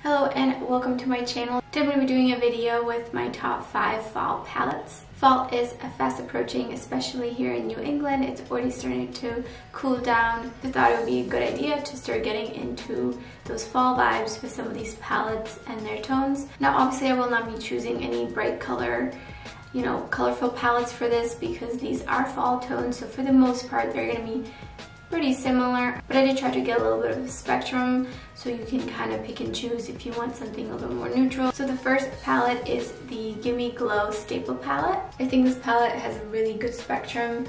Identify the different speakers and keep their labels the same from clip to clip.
Speaker 1: Hello and welcome to my channel. Today I'm going to be doing a video with my top 5 fall palettes. Fall is fast approaching, especially here in New England. It's already starting to cool down. I thought it would be a good idea to start getting into those fall vibes with some of these palettes and their tones. Now obviously I will not be choosing any bright color, colorful palettes for this because these are fall tones, so for the most part they're going to be pretty similar, but I did try to get a little bit of a spectrum so you can kind of pick and choose if you want something a little bit more neutral. So the first palette is the Gimme Glow Staple Palette. I think this palette has a really good spectrum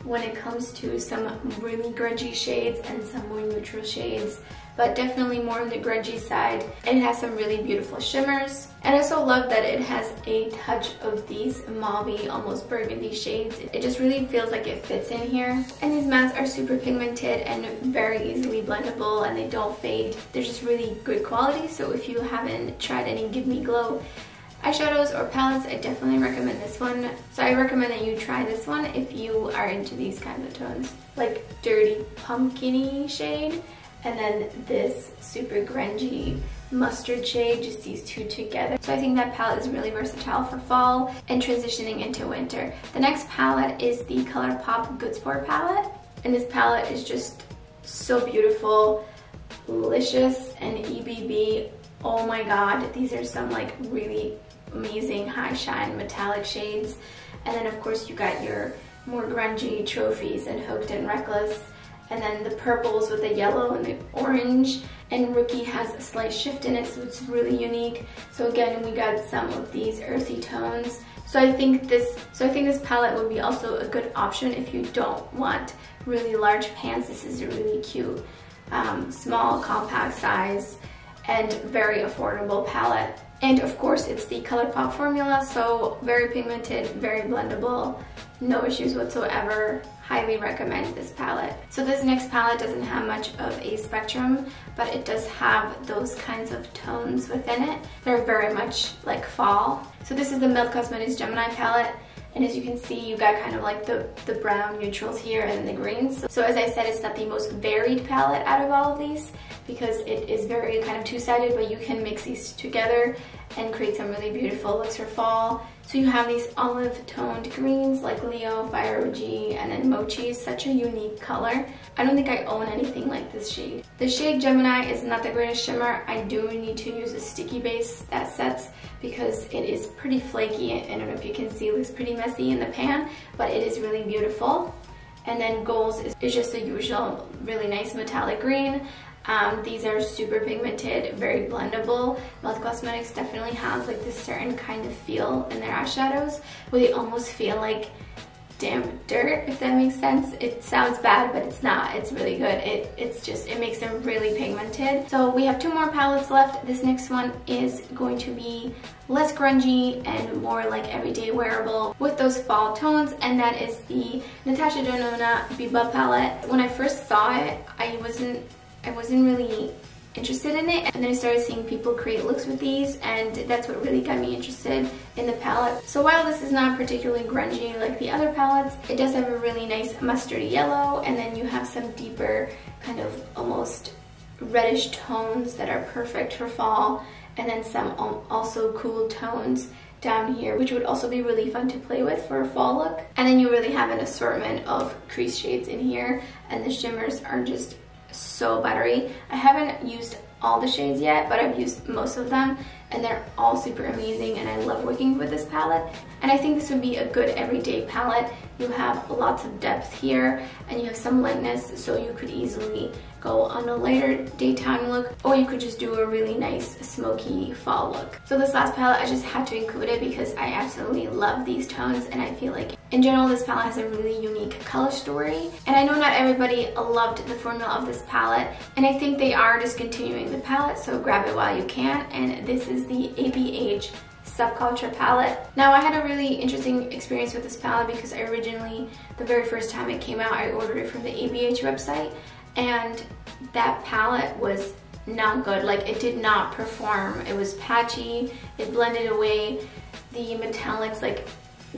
Speaker 1: when it comes to some really grungy shades and some more neutral shades, but definitely more on the grungy side. And it has some really beautiful shimmers. And I also love that it has a touch of these mauvey, almost burgundy shades. It just really feels like it fits in here. And these mattes are super pigmented and very easily blendable, and they don't fade. They're just really good quality. So if you haven't tried any Give Me Glow eyeshadows or palettes, I definitely recommend this one. So I recommend that you try this one if you are into these kinds of tones, like dirty pumpkin-y shade, and then this super grungy mustard shade, just these two together. So I think that palette is really versatile for fall and transitioning into winter. The next palette is the ColourPop Good Sport palette, and this palette is just so beautiful, delicious, and EBB. Oh my god, these are some like really amazing high shine metallic shades. And then of course you got your more grungy trophies and Hooked and Reckless, and then the purples with the yellow and the orange, and Rookie has a slight shift in it, so it's really unique. So again, we got some of these earthy tones. So I think this palette would be also a good option if you don't want really large pans. This is a really cute, small, compact size and very affordable palette. And of course it's the ColourPop formula, so very pigmented, very blendable, no issues whatsoever. Highly recommend this palette. So this next palette doesn't have much of a spectrum, but it does have those kinds of tones within it. They're very much like fall. So this is the Milk Cosmetics Gemini palette, and as you can see, you got kind of like the brown neutrals here and then the greens. So as I said, it's not the most varied palette out of all of these because it is very kind of two-sided, but you can mix these together and create some really beautiful looks for fall. So you have these olive toned greens like Leo, Fire OG, and then Mochi is such a unique color. I don't think I own anything like this shade. The shade Gemini is not the greatest shimmer. I do need to use a sticky base that sets because it is pretty flaky. I don't know if you can see, it looks pretty messy in the pan, but it is really beautiful. And then Goals is just the usual really nice metallic green. These are super pigmented, very blendable. Milk Cosmetics definitely has like this certain kind of feel in their eyeshadows where they almost feel like damp dirt, if that makes sense. It sounds bad, but it's not. It's really good. It makes them really pigmented. So we have 2 more palettes left. This next one is going to be less grungy and more like everyday wearable with those fall tones, and that is the Natasha Denona Be Buff palette. When I first saw it, I wasn't really interested in it, and then I started seeing people create looks with these, and that's what really got me interested in the palette. So while this is not particularly grungy like the other palettes, it does have a really nice mustardy yellow, and then you have some deeper kind of almost reddish tones that are perfect for fall, and then some also cool tones down here, which would also be really fun to play with for a fall look. And then you really have an assortment of crease shades in here, and the shimmers are just so buttery. I haven't used all the shades yet, but I've used most of them, and they're all super amazing, and I love working with this palette. And I think this would be a good everyday palette. You have lots of depth here, and you have some lightness, so you could easily go on a lighter daytime look, or you could just do a really nice smoky fall look. So this last palette, I just had to include it because I absolutely love these tones, and I feel like in general this palette has a really unique color story. And I know not everybody loved the formula of this palette, and I think they are discontinuing the palette, so grab it while you can. And this is the Age Subculture palette. Now I had a really interesting experience with this palette because I originally, the very first time it came out, I ordered it from the ABH website, and that palette was not good. Like, it did not perform. It was patchy, it blended away, the metallics like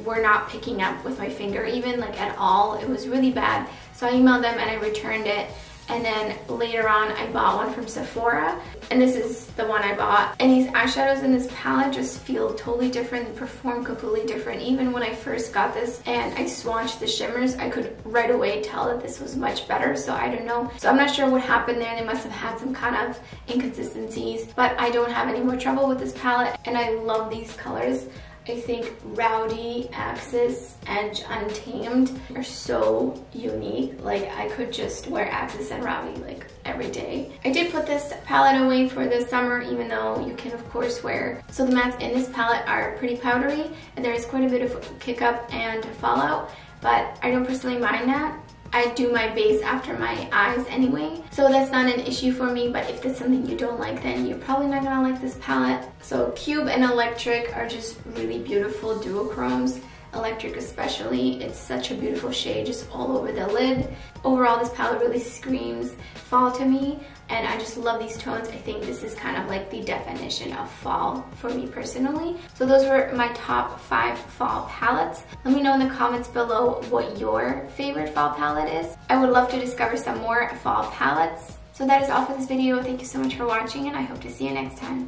Speaker 1: were not picking up with my finger even like at all. It was really bad. So I emailed them and I returned it, And then later on I bought one from Sephora, and this is the one I bought. And these eyeshadows in this palette just feel totally different, perform completely different. Even when I first got this and I swatched the shimmers, I could right away tell that this was much better, so I don't know. So I'm not sure what happened there. They must have had some kind of inconsistencies, but I don't have any more trouble with this palette, and I love these colors. I think Rowdy, Axis, Edge, Untamed are so unique. Like, I could just wear Axis and Rowdy like every day. I did put this palette away for the summer, even though you can of course wear. So the mattes in this palette are pretty powdery, and there is quite a bit of kick up and fallout, but I don't personally mind that. I do my base after my eyes anyway, so that's not an issue for me. But if that's something you don't like, then you're probably not gonna like this palette. So Cube and Electric are just really beautiful duochromes. Electric especially, it's such a beautiful shade just all over the lid. Overall, this palette really screams fall to me, and I just love these tones. I think this is kind of like the definition of fall for me personally. So those were my top 5 fall palettes. Let me know in the comments below what your favorite fall palette is. I would love to discover some more fall palettes. So that is all for this video. Thank you so much for watching, and I hope to see you next time.